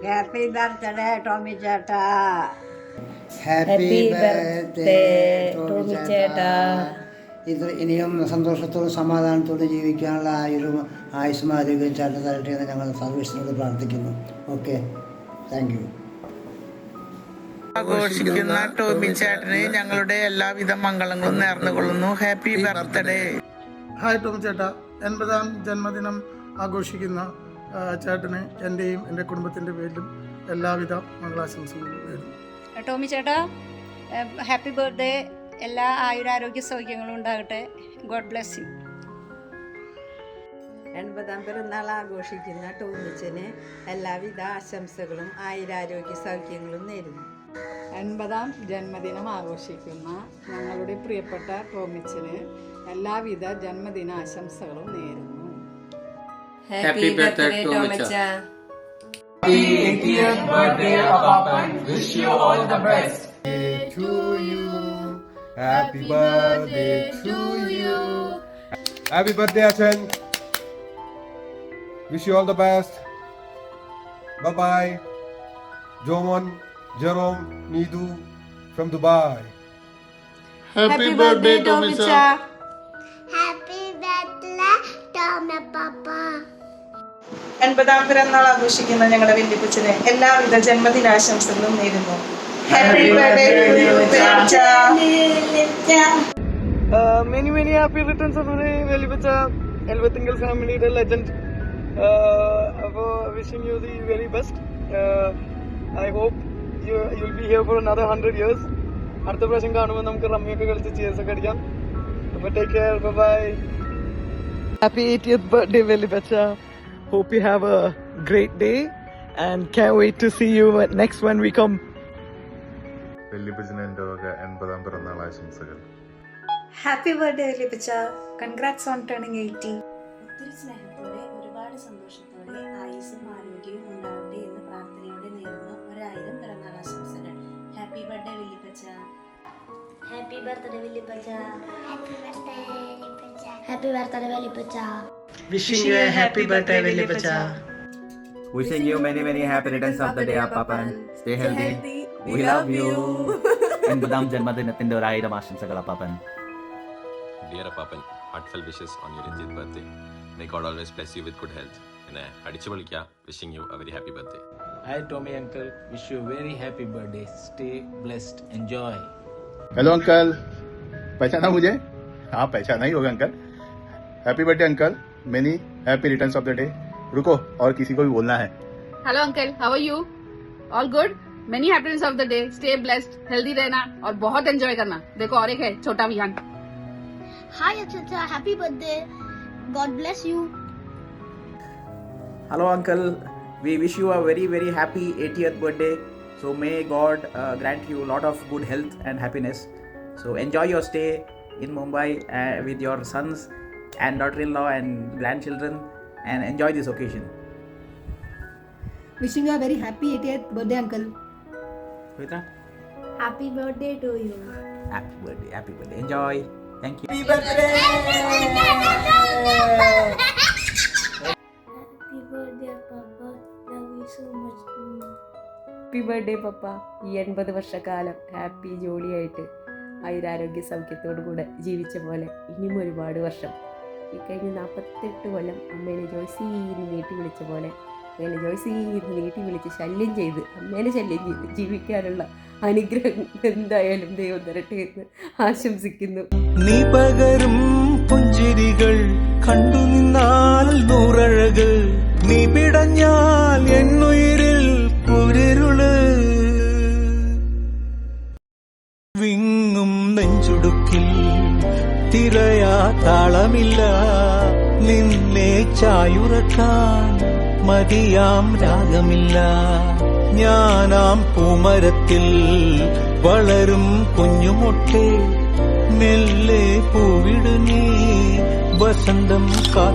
Happy birthday Tomy ചേട്ടാ. Happy birthday Tomy ചേട്ടാ. ഇത് ഇനിയും സന്തോഷത്തോടും സമാധാനത്തോടും ജീവിക്കാനുള്ള ആയുസ്സും ആരോഗ്യം ചേട്ടൻ തരട്ടെ എന്ന് ഞങ്ങൾ സർവീസിനോട് പ്രാർത്ഥിക്കുന്നു. Okay, thank you. ആഘോഷിക്കുന്ന ടോമി ചേട്ടന് ഞങ്ങളുടെ എല്ലാവിധ മംഗളങ്ങളും നേർന്നുകൊള്ളുന്നു. Happy birthday. ഹായ് ടോമി ചേട്ടാ, 80ാം ജന്മദിനം ആഘോഷിക്കുന്ന ചേട്ടന് എൻ്റെയും എൻ്റെ കുടുംബത്തിൻ്റെ പേരിലും എല്ലാവിധ മംഗളാശംസകളും നേരുന്നു. ടോമി ചേട്ടാ, ഹാപ്പി ബർത്ത്ഡേ. എല്ലാ ആയുരാരോഗ്യ സൗഖ്യങ്ങളും ഉണ്ടാകട്ടെ. God bless you. 80ാം പിറന്നാൾ ആഘോഷിക്കുന്ന ടോമിച്ചന് എല്ലാവിധ ആശംസകളും ആയുരാരോഗ്യ സൗഖ്യങ്ങളും നേരുന്നു. 80ാം ജന്മദിനം ആഘോഷിക്കുന്ന ഞങ്ങളുടെ പ്രിയപ്പെട്ട ടോമിച്ചന് എല്ലാവിധ ജന്മദിനാശംസകളും നേരുന്നു. Happy birthday Tomicha. Happy 80th birthday Papan. Wish you all the best. To you. Happy birthday to you. Happy birthday Achan. Wish you all the best. Bye bye. Jomon, Jerome, Nidu from Dubai. Happy birthday Tomicha. Happy birthday Tommy Papa. 80ാം പിറന്നാൾ ആഘോഷിക്കുന്ന ഞങ്ങളുടെ വല്യപ്പച്ചന് എല്ലാവിധ ജന്മദിനാശംസകളും നേരുന്നു. Happy birthday to you ചാച്ച. Many happy returns of the day, വല്യപ്പച്ച. എൽവത്തിങ്കൽ ഫാമിലിയുടെ legend. അപ്പോൾ wishing you the very best. I hope you'll be here for another 100 years. അടുത്ത പ്രാവശ്യം കാണുമ്പോൾ നമുക്ക് റമ്മിയൊക്കെ കളിച്ച് cheers ഒക്കെ അടിക്കാം. അപ്പോൾ take care, bye bye. Happy 80th birthday വല്യപ്പച്ച. Hope you have a great day and can't wait to see you next when we come. വല്യപ്പച്ചന് എൻ്റെ വക 80ാം പിറന്നാൾ ആശംസകൾ. ഹാപ്പി ബർത്ത്ഡേ വല്യപ്പച്ച. Congrats on turning 80. ഒത്തിരി സ്നേഹത്തോടെ ഒരുപാട് സന്തോഷത്തോടെ ആയുസ്സും ആരോഗ്യവും ഉണ്ടാവട്ടെ എന്ന് പ്രാർത്ഥനയോടെ നേരുന്നു 1000 പിറന്നാൾ ആശംസകൾ. ഹാപ്പി ബർത്ത്ഡേ വല്യപ്പച്ച. Happy birthday വല്യപ്പച്ച. Happy birthday വല്യപ്പച്ച. Happy birthday വല്യപ്പച്ച. Wishing you a happy birthday വല്യപ്പച്ച. Wishing you many happy returns of the day Papan. Stay healthy. We love you. 80ാം ജന്മദിനത്തിന്റെ 1000 ആശംസകൾ അപ്പാപ്പൻ. Dear Papan, heartfelt wishes on your 80th birthday. May God always bless you with good health. പിന്നെ അടിച്ചു പൊളിക്കുക. Wishing you a very happy birthday. Hi Tommy uncle, wish you a very happy birthday. Stay blessed, enjoy. Hello uncle, पहचाना मुझे? हाँ, पहचाना ही होगा अंकल. Happy birthday uncle. Many happy returns of the day. रुको, और किसी को भी बोलना है. Hello uncle, how are you? All good. Many happiness of the day. Stay blessed, healthy रहना और बहुत एंजॉय करना. देखो और एक है छोटा Vihaan. Hi Achacha, happy birthday. God bless you. Hello uncle, we wish you a very happy 80th birthday. So may God grant you a lot of good health and happiness. So enjoy your stay in Mumbai with your sons and daughter-in-law and grandchildren and enjoy this occasion. Wishing you a very happy 80th birthday uncle. Pavitra? Happy birthday to you. Happy birthday. Enjoy. Thank you. Happy birthday Papa. Love you so much. Happy birthday പപ്പ. ഈ 80 വർഷക്കാലം happy ജോളിയായിട്ട് ആയുരാരോഗ്യ സൗഖ്യത്തോടു കൂടെ ജീവിച്ച പോലെ ഇനിയും ഒരുപാട് വർഷം. ഈ കഴിഞ്ഞ 48 കൊല്ലം അമ്മേനെ ജോയ്സീന്ന് നീട്ടി വിളിച്ച പോലെ അങ്ങനെ ജോയ്സീന്ന് നീട്ടി വിളിച്ച് ശല്യം ചെയ്ത് അമ്മേനെ ശല്യം ചെയ്ത് ജീവിക്കാനുള്ള അനുഗ്രഹം എന്തായാലും ദൈവം തരട്ടെ എന്ന് ആശംസിക്കുന്നു. നീ പകരും പുഞ്ചിരികൾ കണ്ടു നിന്നാൽ നൂറഴക്, നീ പിടഞ്ഞാൽ എന്നുയിരിൽ പുരിരുള്, വിങ്ങും നെഞ്ചുടുക്കിൽ തിരയാ താളമില്ല, നിന്നെ ചായുറക്കാൻ മതിയാം രാഗമില്ല. ഞാനാം പൂമരത്തിൽ വളരും കുഞ്ഞുമൊട്ടെ, മെല്ലെ പൂവിടു നീ വസന്തം കാ